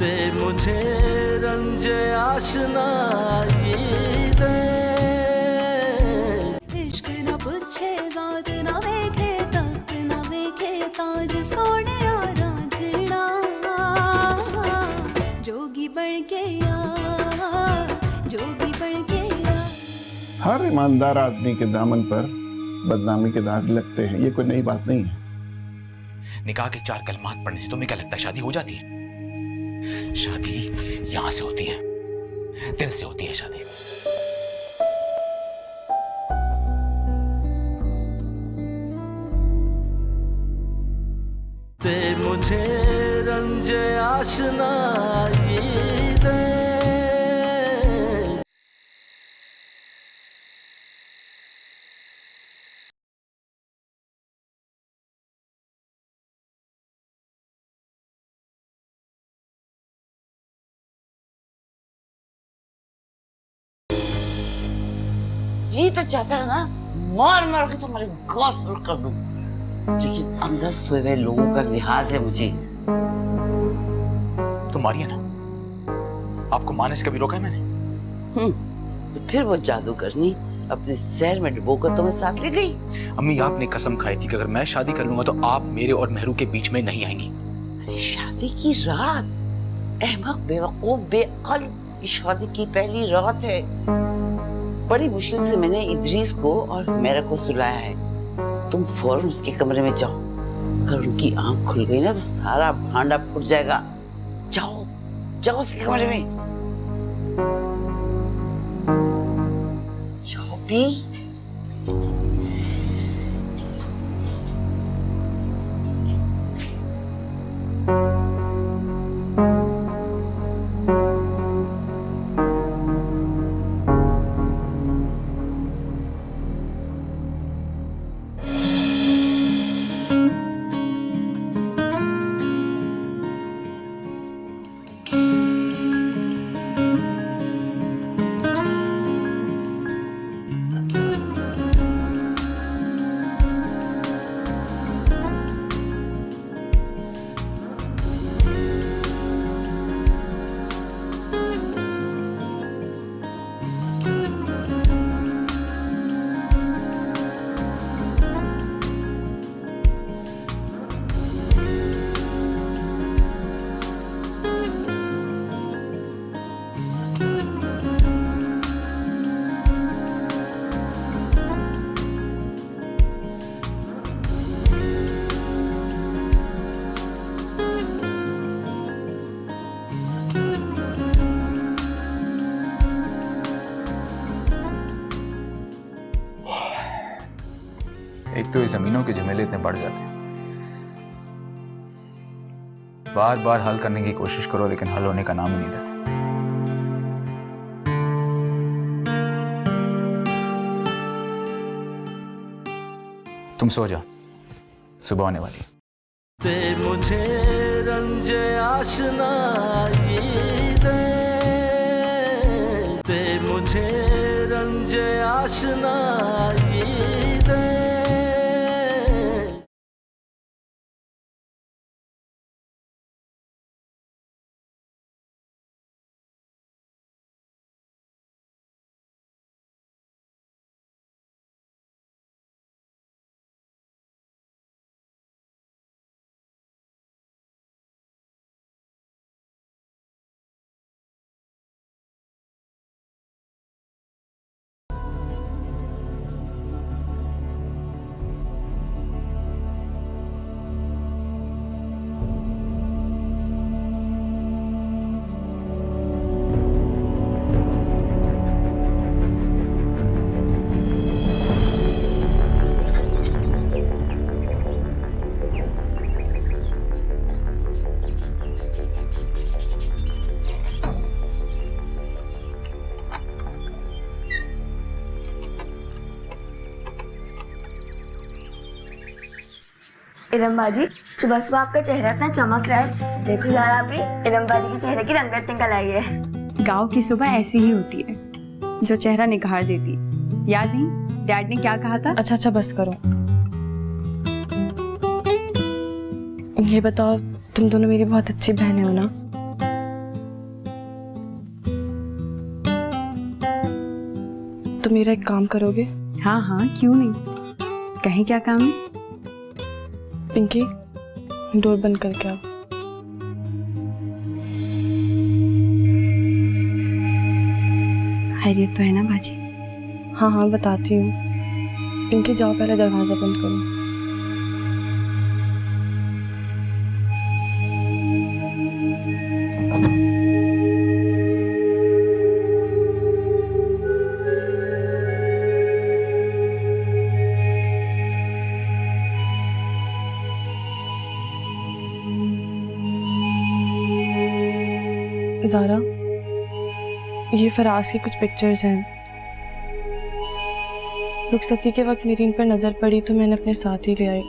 मुझे रंजे आशनाई दे, इश्क न पूछे बात न वेखे तख्त न वेखे ताज सोने रांझना जोगी बन गया, जोगी बन गया। हर ईमानदार आदमी के दामन पर बदनामी के दाग लगते हैं, ये कोई नई बात नहीं है। निकाह के 4 कलमात पढ़ने से तुम्हें क्या लगता है शादी हो जाती है? शादी यहां से होती है, दिल से होती है शादी। मुझे रंजे आशनाई दे। जी तो चाहता है ना मार मार के तुम्हारे गॉस कर दूं, लेकिन अंदर सोए हुए लोगों का लिहाज है मुझे। तो मारिए ना, आपको मारने से कभी रोका है मैंने? तो फिर वो जादूगरनी अपने शहर में डुबोकर तुम्हें साथ ले गई। अम्मी आपने कसम खाई थी कि अगर मैं शादी कर लूंगा तो आप मेरे और मेहरू के बीच में नहीं आएंगी। अरे शादी की रात, अहमक बेवकूफ बेअक्ल, ये शादी की पहली रात है। बड़ी मुश्किल से मैंने इदरीस को और मेरा को सुलाया है। तुम फौरन उसके कमरे में जाओ, अगर उनकी आंख खुल गई ना तो सारा भांडा फूट जाएगा। जाओ जाओ उसके कमरे में जाओ भी। एक तो ये जमीनों के झमेले इतने बढ़ जाते हैं, बार बार हल करने की कोशिश करो लेकिन हल होने का नाम ही नहीं लेते। तुम सो जाओ, सुबह होने वाली है। मुझे रंजे आशनाई दे, मुझे रंजे आशनाई दे। इरम बाजी, सुबह सुबह आपका चेहरा इतना चमक रहा है। देखो जरा अभी इरम बाजी के चेहरे की रंगत निकल आई है। गांव की सुबह ऐसी ही होती है, जो चेहरा निखार देती। याद नहीं डैड ने क्या कहा था? अच्छा बस करो। ये बताओ, तुम दोनों मेरी बहुत अच्छी बहनें हो ना? तो मेरा एक काम करोगे? हाँ हाँ, क्यों नहीं। कहीं क्या काम है? पिंकी, डोर बंद करके आओ। खैरियत तो है ना बाजी? हाँ हाँ बताती हूँ। पिंकी जाओ, पहले दरवाजा बंद करो। ज़ारा, ये फराज की कुछ पिक्चर्स हैं। रुखसती के वक्त मेरी इन पर नज़र पड़ी तो मैंने अपने साथ ही ले आई।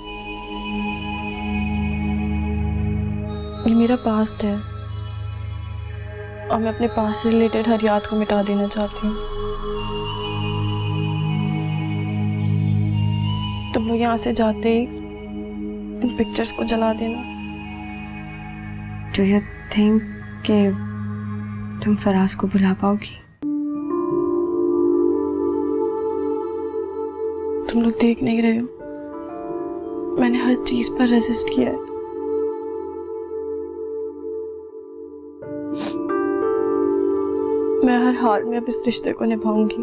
ये मेरा पास्ट है और मैं अपने पास्ट से रिलेटेड हर याद को मिटा देना चाहती हूँ। तुम लोग यहाँ से जाते ही इन पिक्चर्स को जला देना। डू यू थिंक कि तुम फराज को बुला पाओगी? तुम लोग देख नहीं रहे हो, मैंने हर चीज पर रेजिस्ट किया है। मैं हर हाल में अब इस रिश्ते को निभाऊंगी।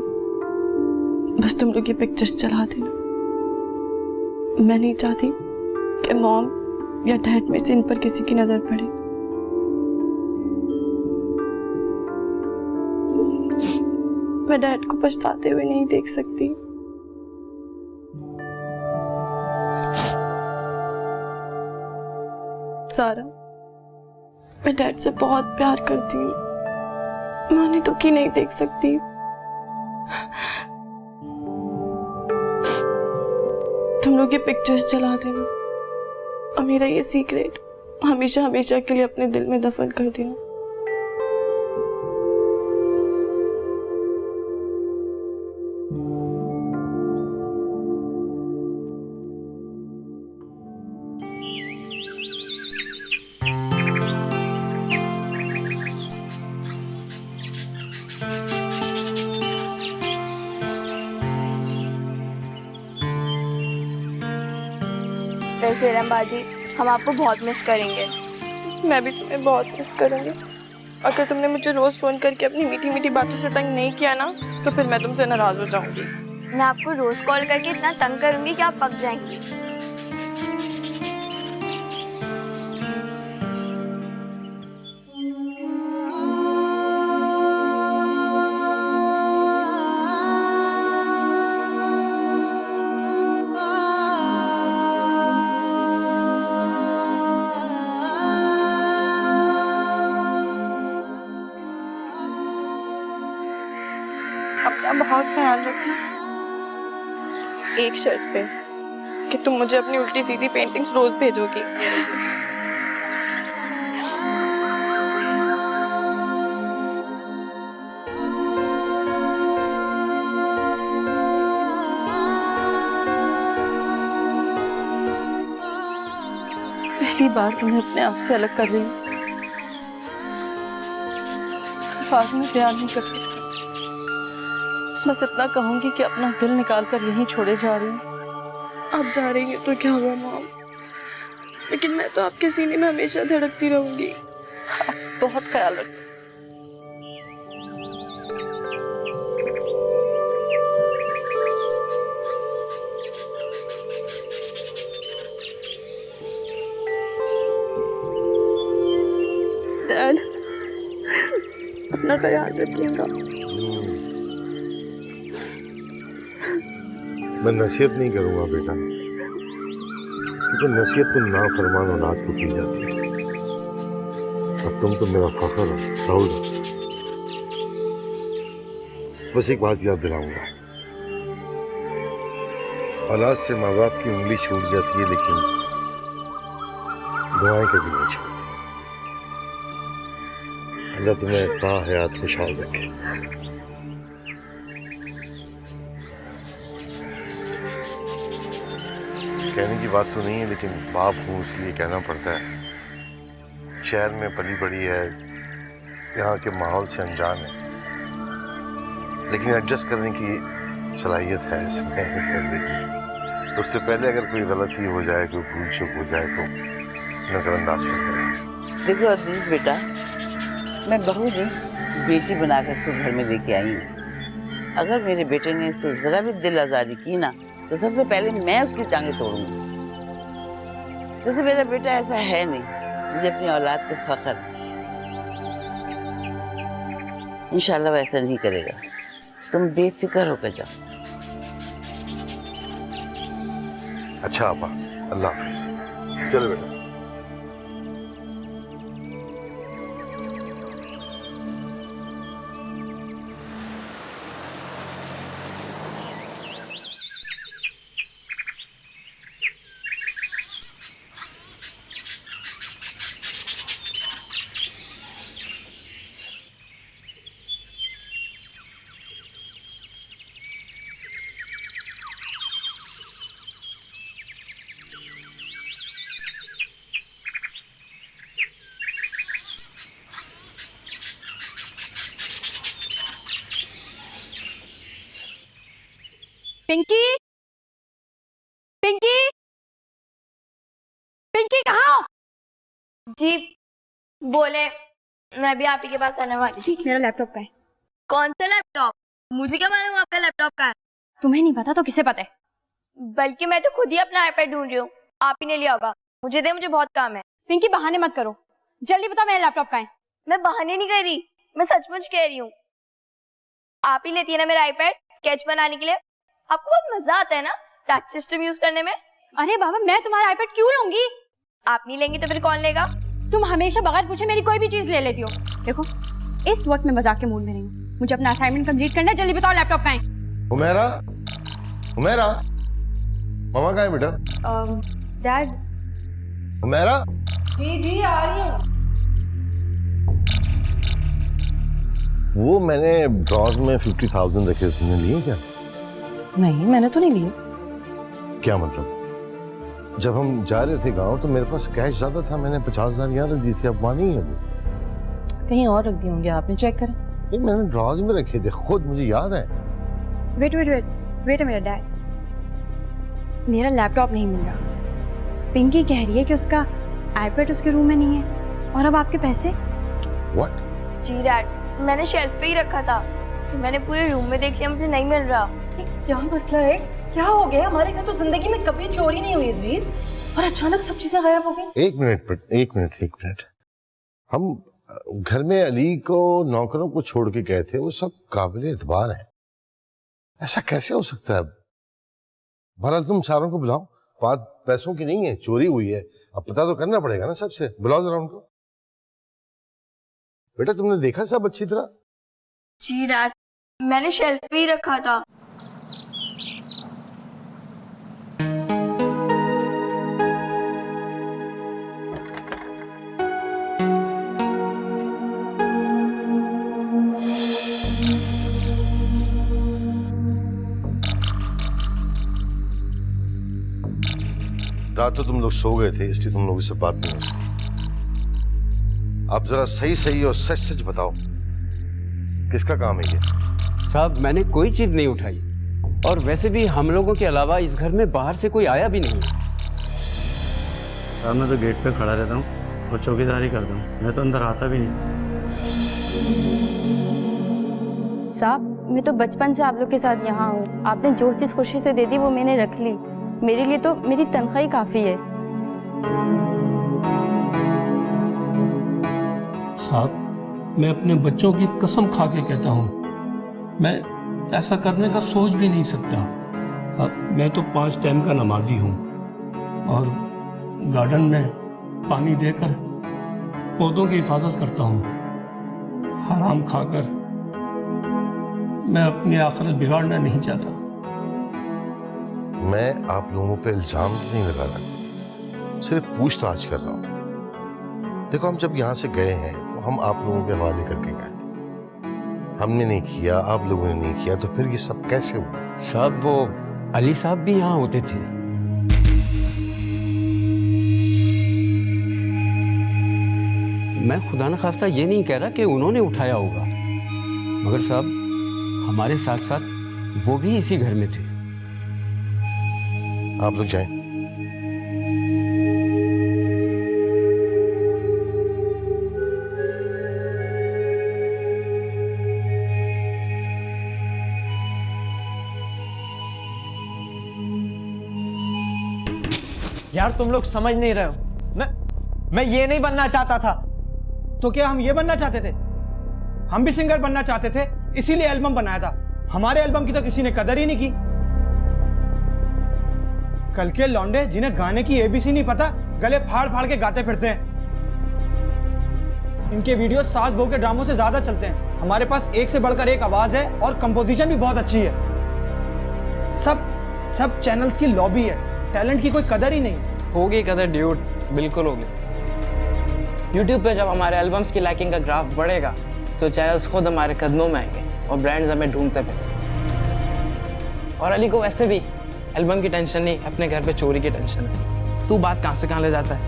बस तुम लोग ये पिक्चर्स चला देना। मैं नहीं चाहती कि मॉम या डैड में से इन पर किसी की नजर पड़े। मैं डैड को पछताते हुए नहीं देख सकती। ज़ारा, मैं डैड से बहुत प्यार करती हूँ। मैं उन्हें दुखी नहीं देख सकती। तुम लोग ये पिक्चर्स जला देना और मेरा ये सीक्रेट हमेशा हमेशा के लिए अपने दिल में दफन कर देना। वैसे इरम बाजी, हम आपको बहुत मिस करेंगे। मैं भी तुम्हें बहुत मिस करूंगी। अगर तुमने मुझे रोज फोन करके अपनी मीठी मीठी बातों से तंग नहीं किया ना, तो फिर मैं तुमसे नाराज हो जाऊंगी। मैं आपको रोज कॉल करके इतना तंग करूंगी कि आप पक जाएंगी। अपना बहुत ख्याल रखना, एक शर्त पे कि तुम मुझे अपनी उल्टी सीधी पेंटिंग्स रोज भेजोगी। पहली बार तुम्हें अपने आप से अलग कर रही हूँ। अल्फाज में बयान नहीं कर सकती। बस इतना कहूंगी कि अपना दिल निकाल कर यहीं छोड़े जा रही हूँ। आप जा रही हैं तो क्या हुआ मॉम, लेकिन मैं तो आपके सीने में हमेशा धड़कती रहूंगी। आप बहुत ख्याल रखना। डैड, अपना ख्याल रखिएगा। मैं नसीहत नहीं करूंगा बेटा, क्योंकि नसीहत तो नाफरमान औलाद को की जाती है। अब तुम तो मेरा फख्र हो, प्राउड हो। बस एक बात याद दिलाऊंगा, औलाद से माँ बाप की उंगली छूट जाती है, लेकिन दुआएं कभी नहीं छूटती। अल्लाह तुम्हें ताहयात खुशहाल रखे। कहने की बात तो नहीं है, लेकिन बाप हूँ इसलिए कहना पड़ता है। शहर में पली बड़ी है, यहाँ के माहौल से अनजान है, लेकिन एडजस्ट करने की सलाहियत है इसमें। उससे पहले अगर कोई गलती हो जाए, कोई भूल चूक हो जाए तो नजरअंदाज कर करें। देखो अजीज बेटा, मैं बहू नहीं बेटी बनाकर इसको घर में लेके आई हूँ। अगर मेरे बेटे ने इससे जरा भी दिल आजारी की ना तो सबसे पहले मैं उसकी टांगें तोड़ूंगी। वैसे मेरा बेटा ऐसा है नहीं, मुझे अपनी औलाद पे फख्र है। इंशाल्लाह वो ऐसा नहीं करेगा, तुम बेफिक्र होकर जाओ। अच्छा आपा, अल्लाह हाफिज। चलो बेटा। पिंकी, पिंकी, पिंकी कहाँ हो? जी बोले, मैं भी आप ही के पास आने वाली थी। मेरा लैपटॉप का है। कौन सा लैपटॉप? मुझे क्या मालूम आपका लैपटॉप का है? तुम्हें नहीं पता तो किसे पता है? बल्कि मैं तो खुद ही अपना आईपैड ढूंढ रही हूँ, आप ही ने लिया होगा। मुझे दे, मुझे बहुत काम है। पिंकी बहाने मत करो, जल्दी बताओ मेरा लैपटॉप का है। मैं बहाने नहीं कर रही, मैं सचमुच कह रही हूँ। आप ही लेती है ना मेरा आईपैड स्केच बनाने के लिए? आपको बहुत मजा आता है ना टच सिस्टम यूज करने में? अरे बाबा, मैं तुम्हारा आईपैड क्यों लूंगी? आप नहीं लेंगी तो फिर कौन लेगा? तुम हमेशा बगैर पूछे मेरी कोई भी चीज ले लेती हो। देखो, इस वक्त मैं मजाक के मूड में नहीं हूँ, मुझे अपना असाइनमेंट कंप्लीट करना है। जल्दी बताओ लैपटॉप कहाँ है? हुमैरा, हुमैरा, मामा कहाँ है बेटा? डैड। हुमैरा। जी जी आ रही हूँ। वो मैंने ड्रॉज में 50,000 रखे, तुमने लिए क्या? नहीं, मैंने तो नहीं लिए। क्या मतलब? जब हम जा रहे थे गांव तो मेरे पास कैश ज्यादा था, मैंने 50,000 यहाँ रख दी थी। अब वहाँ नहीं है वो। कहीं और रख दिए होंगे आपने, चेक करें। नहीं, मैंने ड्रॉज में रखे थे, खुद मुझे याद है। वेट वेट वेट वेट, मेरा डैड, मेरा लैपटॉप नहीं मिल रहा। पिंकी कह रही है कि उसका आईपैड उसके रूम में नहीं है। और अब आपके पैसे? व्हाट? जी डैड, मैंने शेल्फ पे ही रखा था, मैंने पूरे रूम में देखा, मुझे नहीं मिल रहा। क्या मसला है? क्या हो गया? हमारे घर तो जिंदगी में कभी चोरी नहीं हुई इद्रीस, और अचानक सब चीजें गायब हो गई। एक मिनट। हम घर में अली को नौकरों को छोड़ के गए थे, वो सब काबिल एतबार हैं। ऐसा कैसे हो सकता है? बहरहाल तुम सारों को बुलाओ, बात पैसों की नहीं है, चोरी हुई है। अब पता तो करना पड़ेगा ना सबसे। बुलाओ जरा उनको। बेटा तुमने देखा सब अच्छी तरह? जी डैड, मैंने शेल्फ पे ही रखा था। रात तो तुम लोग सो गए थे, इसलिए तुम लोगों से बात नहीं हो सकी। आप जरा सही सही और सच सच बताओ, किसका काम है ये? साहब, मैंने कोई चीज नहीं उठाई, और वैसे भी हम लोगों के अलावा इस घर में बाहर से कोई आया भी नहीं। साहब मैं तो गेट पे खड़ा रहता हूँ और चौकीदारी करता हूँ, मैं तो अंदर आता भी नहीं। साहब मैं तो बचपन से आप लोग के साथ यहाँ हूँ, आपने जो चीज़ खुशी से दे दी वो मैंने रख ली। मेरे लिए तो मेरी तनख्वाह ही काफ़ी है। साहब मैं अपने बच्चों की कसम खा के कहता हूँ, मैं ऐसा करने का सोच भी नहीं सकता। साहब मैं तो 5 टाइम का नमाजी हूँ और गार्डन में पानी देकर पौधों की हिफाजत करता हूँ। हराम खाकर मैं अपनी आखिरत बिगाड़ना नहीं चाहता। मैं आप लोगों पे इल्जाम नहीं लगा रहा, सिर्फ पूछताछ कर रहा हूँ। देखो हम जब यहाँ से गए हैं तो हम आप लोगों के हवाले करके गए थे। हमने नहीं किया, आप लोगों ने नहीं किया, तो फिर ये सब कैसे हुआ? साहब वो अली साहब भी यहाँ होते थे। मैं खुदा न खास्ता ये नहीं कह रहा कि उन्होंने उठाया होगा, मगर साहब हमारे साथ साथ वो भी इसी घर में थे। आप लोग जाएं। यार तुम लोग समझ नहीं रहे हो। मैं ये नहीं बनना चाहता था। तो क्या हम ये बनना चाहते थे? हम भी सिंगर बनना चाहते थे, इसीलिए एल्बम बनाया था। हमारे एल्बम की तो किसी ने कदर ही नहीं की। कल के लौंडे जिन्हें गाने की एबीसी नहीं पता, गले फाड़ फाड़ के गाते फिरते हैं। इनके वीडियो सास बहू के ड्रामों से ज्यादा चलते हैं। हमारे पास एक से बढ़कर एक आवाज है और कंपोजिशन भी बहुत अच्छी है। सब चैनल्स की लॉबी है, टैलेंट की कोई कदर ही नहीं। होगी कदर ड्यूड, बिल्कुल होगी। YouTube पे जब हमारे एल्बम्स की लाइकिंग का ग्राफ बढ़ेगा तो चैनल्स खुद हमारे कदमों में आएंगे और ब्रांड्स हमें ढूंढते फिरेंगे। और अली को वैसे भी एल्बम की टेंशन नहीं, अपने घर पे चोरी की टेंशन है। तू बात कहां से कहां ले जाता है?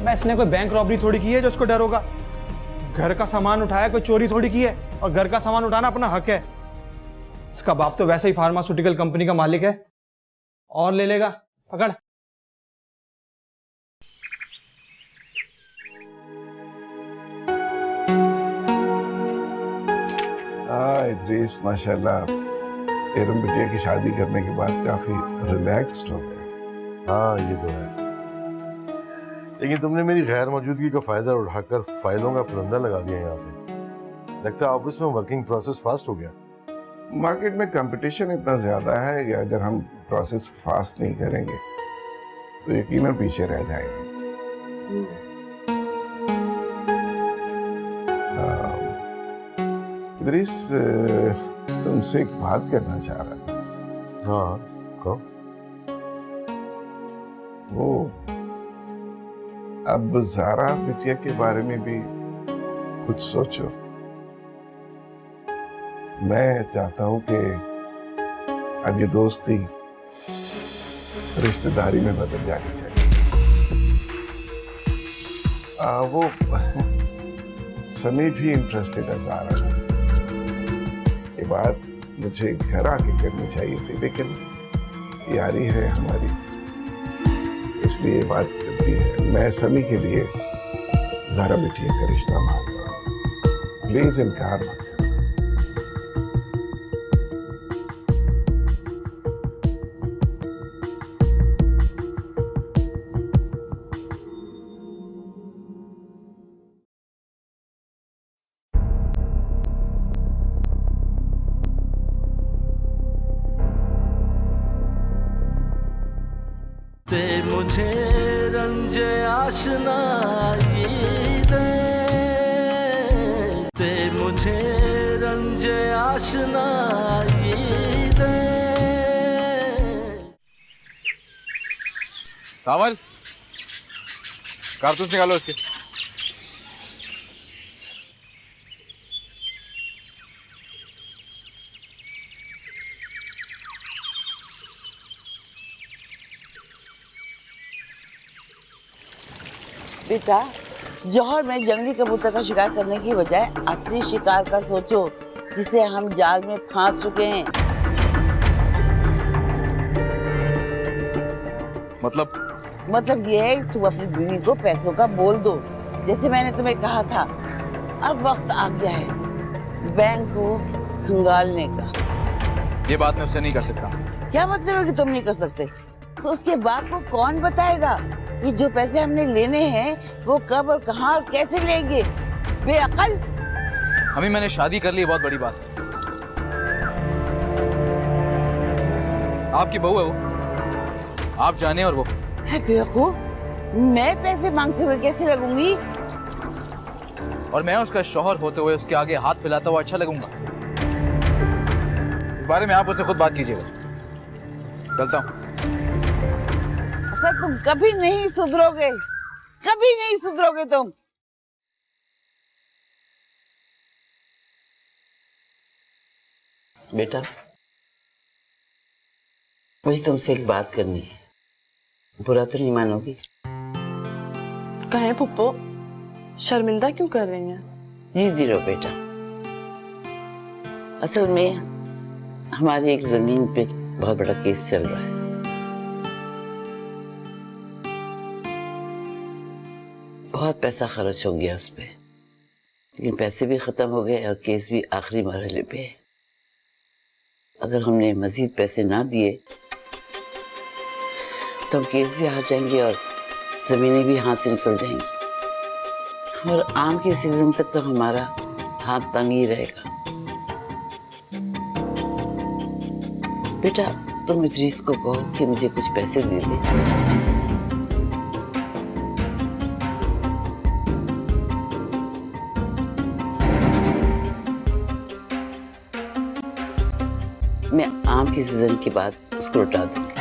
मैं इसने कोई बैंक रॉबरी थोड़ी की है जो उसको डर होगा। घर का सामान उठाया, कोई चोरी थोड़ी की है। और घर का सामान उठाना अपना हक है। इसका बाप तो वैसे ही फार्मास्यूटिकल कंपनी का मालिक है और ले लेगा। पकड़। इद्रीस माशाल्लाह एरम बिटिया की शादी करने के बाद काफी रिलैक्स्ड हो गए। हाँ ये तो है, लेकिन तुमने मेरी गैर मौजूदगी का फायदा उठाकर फाइलों का पुरंदा लगा दिया यहाँ पे। लगता है ऑफिस में वर्किंग प्रोसेस फास्ट हो गया। मार्केट में कंपटीशन इतना ज्यादा है कि अगर हम प्रोसेस फास्ट नहीं करेंगे तो यकीनन पीछे रह जाएंगे। इद्रीस, तुमसे एक बात करना चाह रहा था। हाँ कहो। वो अब ज़ारा बिटिया के बारे में भी कुछ सोचो। मैं चाहता हूं कि अब ये दोस्ती रिश्तेदारी में बदल जानी चाहिए। वो सनी भी इंटरेस्टेड है ज़ारा में। ये बात मुझे घर आके करनी चाहिए थी, लेकिन यारी है हमारी, इसलिए बात करती है। मैं सनी के लिए ज़ारा बिटिया का रिश्ता मान रहा हूं, प्लीज इनकार मत। मुझे रंज आशनाई दे, ते मुझे रंज आशनाई दे। सावल, कारतूस निकालो इसके। बेटा, जौहर में जंगली कबूतर का शिकार करने की बजाय असली शिकार का सोचो, जिसे हम जाल में फांस चुके हैं। मतलब ये है कि तुम अपनी बीवी को पैसों का बोल दो, जैसे मैंने तुम्हें कहा था। अब वक्त आ गया है बैंक को खंगालने का। ये बात मैं उससे नहीं कर सकता। क्या मतलब है कि तुम नहीं कर सकते? तो उसके बाप को कौन बताएगा कि जो पैसे हमने लेने हैं वो कब और कहां और कैसे लेंगे? बेअकल। हमें मैंने शादी कर ली, बहुत बड़ी बात है। आपकी बहू है वो, आप जाने। और वो बेवकूफ, मैं पैसे मांगते हुए कैसे लगूंगी? और मैं उसका शौहर होते हुए उसके आगे हाथ फैलाता हुआ अच्छा लगूंगा? इस बारे में आप उससे खुद बात कीजिएगा। चलता हूं। सर, तुम कभी नहीं सुधरोगे, कभी नहीं सुधरोगे तुम। बेटा, मुझे तुमसे एक बात करनी है, बुरा तो नहीं मानोगी? कहें पुप्पो, शर्मिंदा क्यों कर रही हैं? जीती रहो बेटा। असल में हमारी एक जमीन पे बहुत बड़ा केस चल रहा है। बहुत पैसा खर्च हो गया उस पे, लेकिन पैसे भी खत्म हो गए और केस भी आखिरी मरहले पे है। अगर हमने मजीद पैसे ना दिए तो हम केस भी हार जाएंगे और जमीनें भी हाथ से निकल जाएंगी और आम के सीजन तक तो हमारा हाथ तंग ही रहेगा। बेटा तुम इद्रीस को कहो कि मुझे कुछ पैसे दे दे। मैं आम के सीजन के बाद उसको लौटा दूंगी।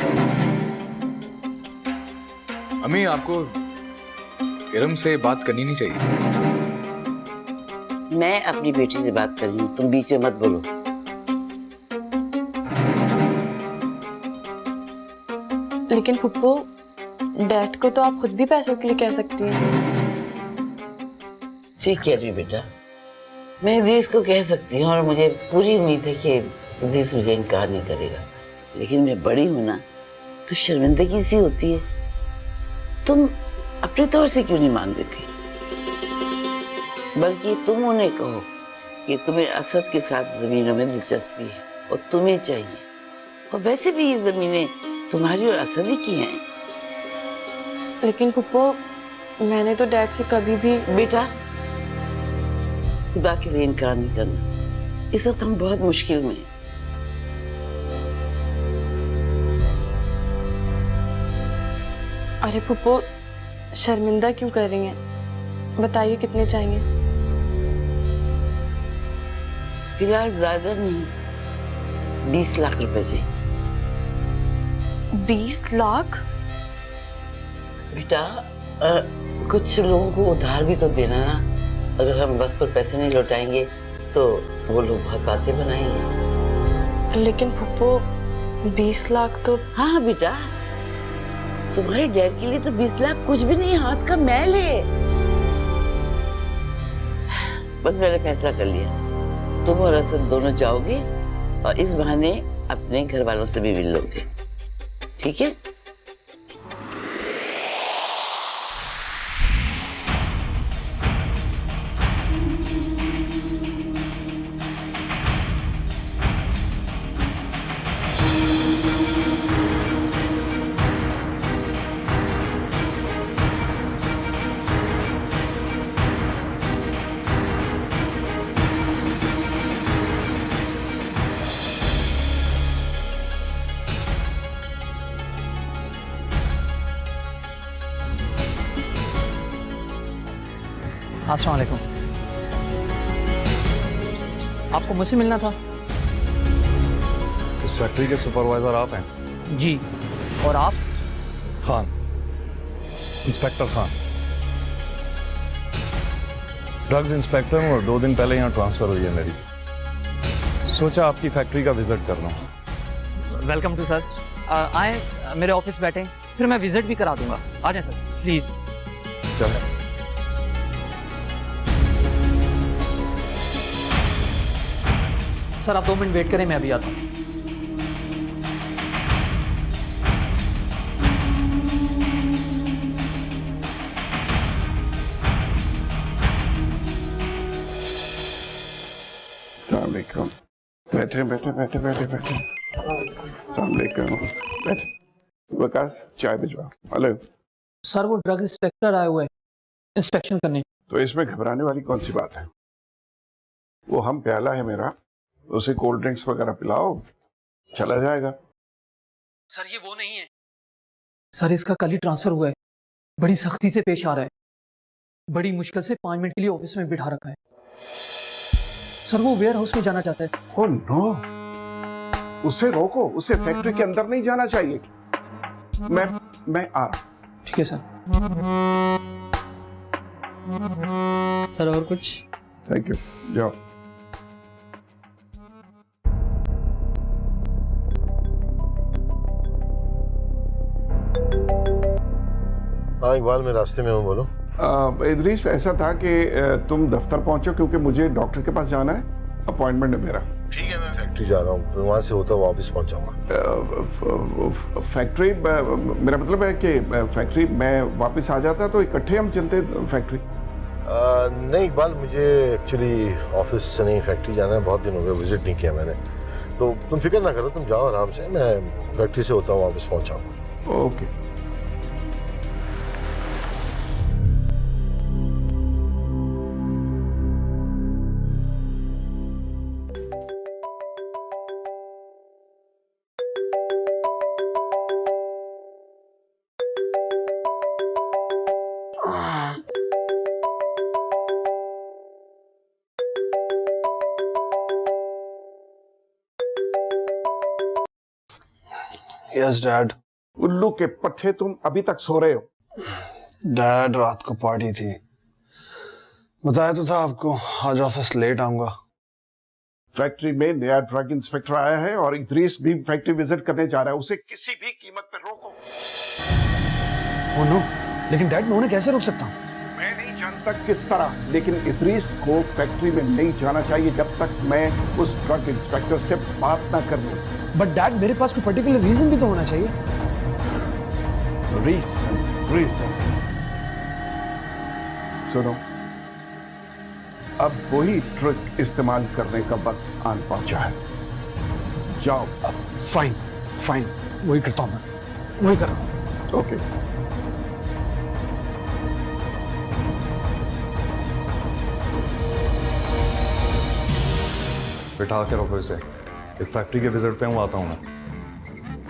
अम्मी आपको इरम से बात करनी नहीं चाहिए। मैं अपनी बेटी से बात कर रही हूँ, तुम बीच में मत बोलो। लेकिन फुप्पो, डैड को तो आप खुद भी पैसों के लिए कह सकती हैं। ठीक कह रही बेटा, मैं इद्रीस को कह सकती हूँ और मुझे पूरी उम्मीद है कि इद्रीस मुझे इनकार नहीं करेगा। लेकिन मैं बड़ी हूं ना, तो शर्मिंदगी सी होती है। तुम अपने तौर से क्यों नहीं मान देती, बल्कि तुम उन्हें कहो कि तुम्हें असद के साथ जमीनों में दिलचस्पी है और तुम्हें चाहिए, और वैसे भी ये जमीनें तुम्हारी और असद ही की हैं। लेकिन पुप्पो, मैंने तो डैड से कभी भी। बेटा खुदा के लिए इनकार नहीं करना, इस वक्त हम बहुत मुश्किल में हैं। अरे पुप्पो, शर्मिंदा क्यों कर रही हैं? बताइए कितने चाहिए? फिलहाल ज्यादा नहीं, 20 लाख रुपए चाहिए। 20 लाख? बेटा कुछ लोगों को उधार भी तो देना ना। अगर हम वक्त पर पैसे नहीं लौटाएंगे तो वो लोग बहुत बातें बनाएंगे। लेकिन फुप्पो, 20 लाख तो। हाँ बेटा, तुम्हारे डैड के लिए तो 20 लाख कुछ भी नहीं, हाथ का मैल है। बस मैंने फैसला कर लिया, तुम और असद दोनों जाओगे और इस बहाने अपने घर वालों से भी मिल लोगे, ठीक है? अस्सलाम वालेकुम। आपको मुझसे मिलना था? इस फैक्ट्री के सुपरवाइजर आप हैं? जी। और आप? Khan, inspector Khan. Drugs inspector हूँ और 2 दिन पहले यहाँ ट्रांसफर हुई है मेरी। सोचा आपकी फैक्ट्री का विजिट कर रहा हूँ। Welcome to sir. आए मेरे ऑफिस बैठे, फिर मैं विजिट भी करा दूंगा। आ जाए सर प्लीज। चलो। सर आप 2 मिनट वेट करें, मैं अभी आता हूँ। बैठे बैठे बैठे बैठे बैठे। बैठे। वकास चाय भिजवा। हेलो सर, वो ड्रग इंस्पेक्टर आए हुए इंस्पेक्शन करने। तो इसमें घबराने वाली कौन सी बात है? वो हम प्याला है मेरा, उसे कोल्ड ड्रिंक्स वगैरह पिलाओ, चला जाएगा। सर ये वो नहीं है सर, इसका कल ही ट्रांसफर हुआ है। बड़ी सख्ती से पेश आ रहा है, बड़ी मुश्किल से 5 मिनट के लिए ऑफिस में बिठा रखा है। सर वो वेयर हाउस में जाना चाहता है। ओह नो, उसे रोको, उसे फैक्ट्री के अंदर नहीं जाना चाहिए। मैं आ रहा। ठीक है सर। सर और कुछ? थैंक यू, जाओ। हाँ इकबाल, मैं रास्ते में हूँ, बोलो। इद्रीस, ऐसा था कि तुम दफ्तर पहुंचो क्योंकि मुझे डॉक्टर के पास जाना है, अपॉइंटमेंट है मेरा। ठीक है, मैं फैक्ट्री जा रहा हूँ, फिर वहां से होता हुआ ऑफिस पहुंच जाऊंगा। फैक्ट्री मेरा मतलब है कि फैक्ट्री मैं वापस आ जाता तो इकट्ठे हम चलते फैक्ट्री। नहीं इकबाल, मुझे एक्चुअली ऑफिस से नहीं फैक्ट्री जाना है, बहुत दिन हो गए विजिट नहीं किया मैंने, तो तुम फिक्र ना करो, तुम जाओ आराम से, मैं फैक्ट्री से होता हूँ ऑफिस पहुंच जाऊंगा। ओके। Yes dad. उल्लू के पट्टे, तुम अभी तक सो रहे हो? डैड रात को पार्टी थी, बताया तो था आपको, आज ऑफिस लेट आऊंगा। फैक्ट्री में नया ड्रग इंस्पेक्टर आया है और इद्रीस भी फैक्ट्री विजिट करने जा रहा है, उसे किसी भी कीमत पर रोको। ओह नो, लेकिन डैड मैं उन्हें कैसे रोक सकता हूँ? मैं नहीं जानता किस तरह, लेकिन इद्रीस को फैक्ट्री में नहीं जाना चाहिए जब तक मैं उस ड्रग इंस्पेक्टर से बात ना कर लूं। बट डैड मेरे पास कोई पर्टिकुलर रीजन भी तो होना चाहिए। रीजन सुनो, अब वही ट्रिक इस्तेमाल करने का वक्त आन पहुंचा है। जाओ। फाइन, वही करता हूं मैं, वही कर रहा हूं। ओके। बिठा के रखो इसे, एक फैक्ट्री के विजिट पे हूँ, आता हूँ मैं।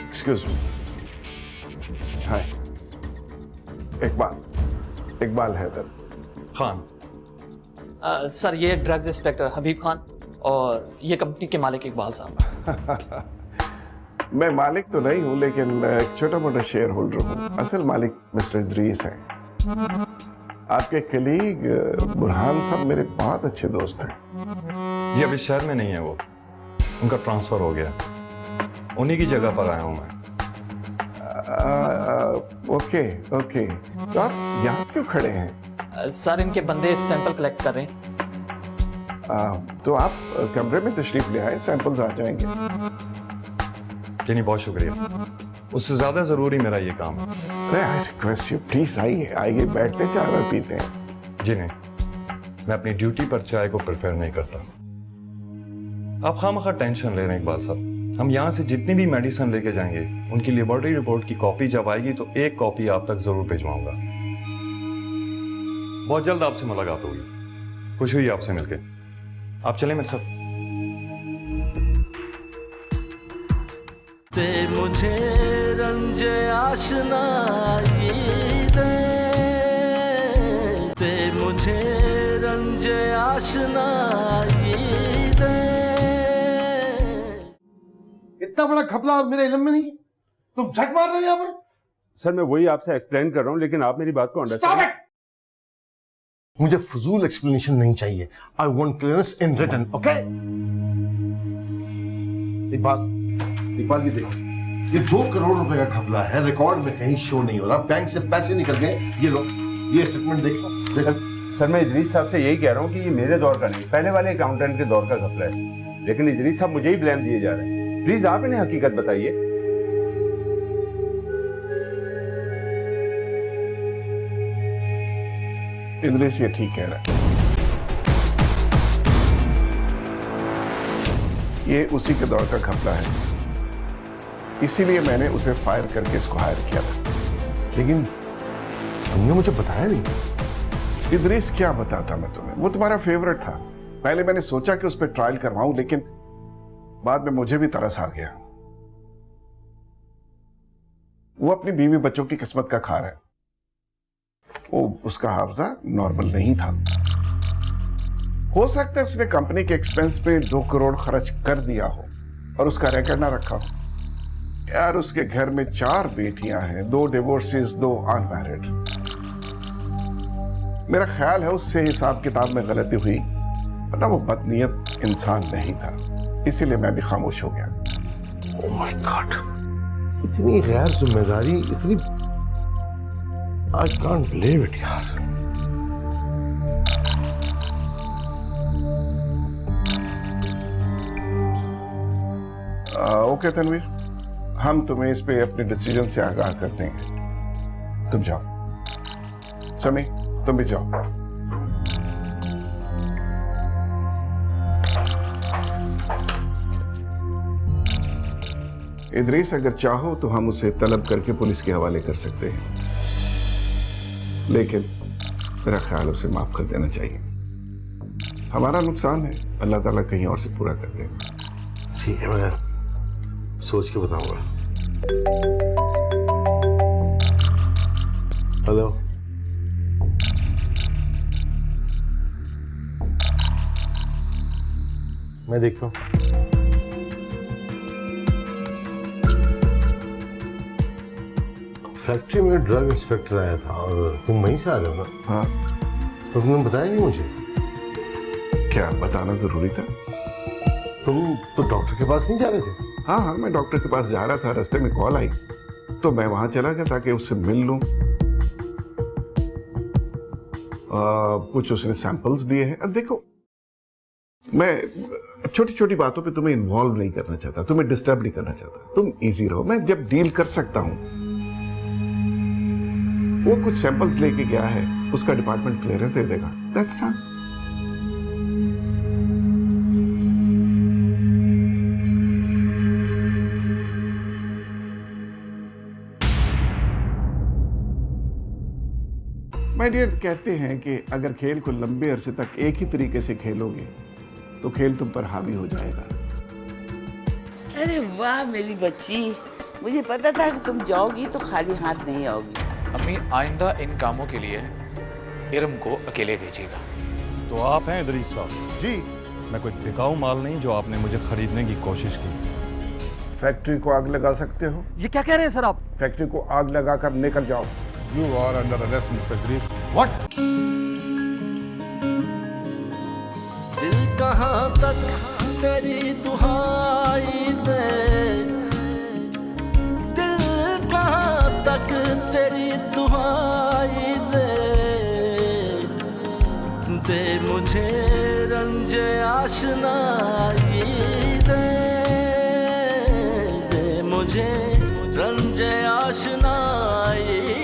Excuse me. Hi, Iqbal Haider Khan. Sir ये ड्रग्स इंस्पेक्टर हबीब खान और ये कंपनी के मालिक इकबाल साहब। मैं मालिक तो नहीं हूं, लेकिन एक छोटा मोटा शेयर होल्डर हूं। असल मालिक मिस्टर इद्रीस हैं। आपके कलीग बुरहान साहब मेरे बहुत अच्छे दोस्त हैं। जी अभी शहर में नहीं है वो, उनका ट्रांसफर हो गया, उन्हीं की जगह पर आया हूं मैं। ओके। तो आप यहाँ क्यों खड़े हैं? सर इनके बंदे सैंपल कलेक्ट कर रहे हैं। तो आप कमरे में तशरीफ ले आए, सैंपल्स आ जाएंगे। जी नहीं, बहुत शुक्रिया, उससे ज्यादा जरूरी मेरा ये काम है। अरे आई रिक्वेस्ट यू, प्लीज आइए, बैठते चाय और पीते हैं। जी नहीं, मैं अपनी ड्यूटी पर चाय को प्रेफर नहीं करता। आप खामखा टेंशन ले रहे हैं इकबाल साहब, हम यहाँ से जितनी भी मेडिसिन लेके जाएंगे उनकी लेबोरेटरी रिपोर्ट की कॉपी जब आएगी तो एक कॉपी आप तक जरूर भिजवाऊंगा। बहुत जल्द आपसे मुलाकात होगी, खुश हुई आपसे मिलके। आप चलें मेरे साथ। ते मुझे रंज आशनाई दे, ते मुझे रंज आशनाई दे। इतना बड़ा घपला और मेरे इल्म में नहीं, तुम झक मार रहे हो यहाँ पर। सर मैं वही आपसे एक्सप्लेन कर रहा हूँ, लेकिन आप मेरी बात को अंडरस्टैंड। मुझे फजूल एक्सप्लेनेशन नहीं चाहिए। I want clearance in written, okay? Iqbal ये देखो, ये 2 करोड़ रुपए का घपला है, रिकॉर्ड में कहीं शो नहीं हो रहा, बैंक से पैसे निकल गए। ये लो, ये स्टेटमेंट देखो। सर मैं इदरीस साहब से यही कह रहा हूँ कि ये मेरे दौर का नहीं, पहले वाले अकाउंटेंट के दौर का घपला है, लेकिन इदरीस साहब मुझे ही ब्लेम दिए जा रहे हैं। प्लीज आप इन्हें हकीकत बताइए। इदरीस ये ठीक कह रहा है, ये उसी के दौर का घपला है, इसीलिए मैंने उसे फायर करके इसको हायर किया था। लेकिन तुमने मुझे बताया नहीं। इदरीस क्या बताता मैं तुम्हें, वो तुम्हारा फेवरेट था। पहले मैंने सोचा कि उस पर ट्रायल करवाऊं, लेकिन बाद में मुझे भी तरस आ गया। वो अपनी बीवी बच्चों की किस्मत का खार है, वो उसका हाफजा नॉर्मल नहीं था। हो सकता है उसने कंपनी के एक्सपेंस पे 2 करोड़ खर्च कर दिया हो और उसका रिकॉर्ड ना रखा हो। यार उसके घर में 4 बेटियां हैं, 2 डिवोर्सेस, 2 अनमैरिड। मेरा ख्याल है उससे हिसाब किताब में गलती हुई, वरना वो बदनीयत इंसान नहीं था, इसीलिए मैं भी खामोश हो गया। ओह माय गॉड, इतनी गैर जिम्मेदारी, इतनी आई कांट बिलीव इट यार। ओके तनवीर, हम तुम्हें इस पे अपने डिसीजन से आगाह कर देंगे। तुम जाओ। समी, तुम भी जाओ। इदरीस, अगर चाहो तो हम उसे तलब करके पुलिस के हवाले कर सकते हैं, लेकिन मेरा ख्याल उसे माफ कर देना चाहिए। हमारा नुकसान है, अल्लाह ताला कहीं और से पूरा कर देगा। ठीक है, मैं सोच के बताऊंगा। हेलो, मैं देखता हूँ। फैक्ट्री में ड्रग इंस्पेक्टर आया था और तुम वहीं से आ रहे हो ना? हाँ। तो तुमने बताया नहीं मुझे? क्या बताना जरूरी था? तुम तो डॉक्टर के पास नहीं जा रहे थे? हाँ हाँ, मैं डॉक्टर के पास जा रहा था, रास्ते में कॉल आई तो मैं वहां चला गया ताकि उससे मिल लूं। कुछ उसने सैंपल्स दिए हैं। अब देखो, मैं छोटी छोटी बातों पे तुम्हें इन्वॉल्व नहीं करना चाहता, तुम्हें डिस्टर्ब नहीं करना चाहता। तुम इजी रहो, मैं जब डील कर सकता हूं। वो कुछ सैंपल्स लेके गया है, उसका डिपार्टमेंट क्लियरेंस दे देगा। That's all. माय डियर, कहते हैं कि अगर खेल को लंबे अरसे तक एक ही तरीके से खेलोगे तो खेल तुम पर हावी हो जाएगा। अरे वाह मेरी बच्ची, मुझे पता था कि तुम जाओगी तो खाली हाथ नहीं आओगी। अम्मी, आइंदा इन कामों के लिए इरम को अकेले भेजिएगा। तो आप हैं इदरीस साहब? जी। मैं कोई बिकाऊ माल नहीं जो आपने मुझे खरीदने की कोशिश की। फैक्ट्री को आग लगा सकते हो? ये क्या कह रहे हैं सर आप? फैक्ट्री को आग लगाकर निकल जाओ। You are under arrest, Mr. Idris. What? दिल कहाँ तक तेरी दुहाई दे, दिल कहाँ तक तेरी दुहाई दे, दे मुझे रंजे आशनाई दे, दे मुझे रंजे आशनाई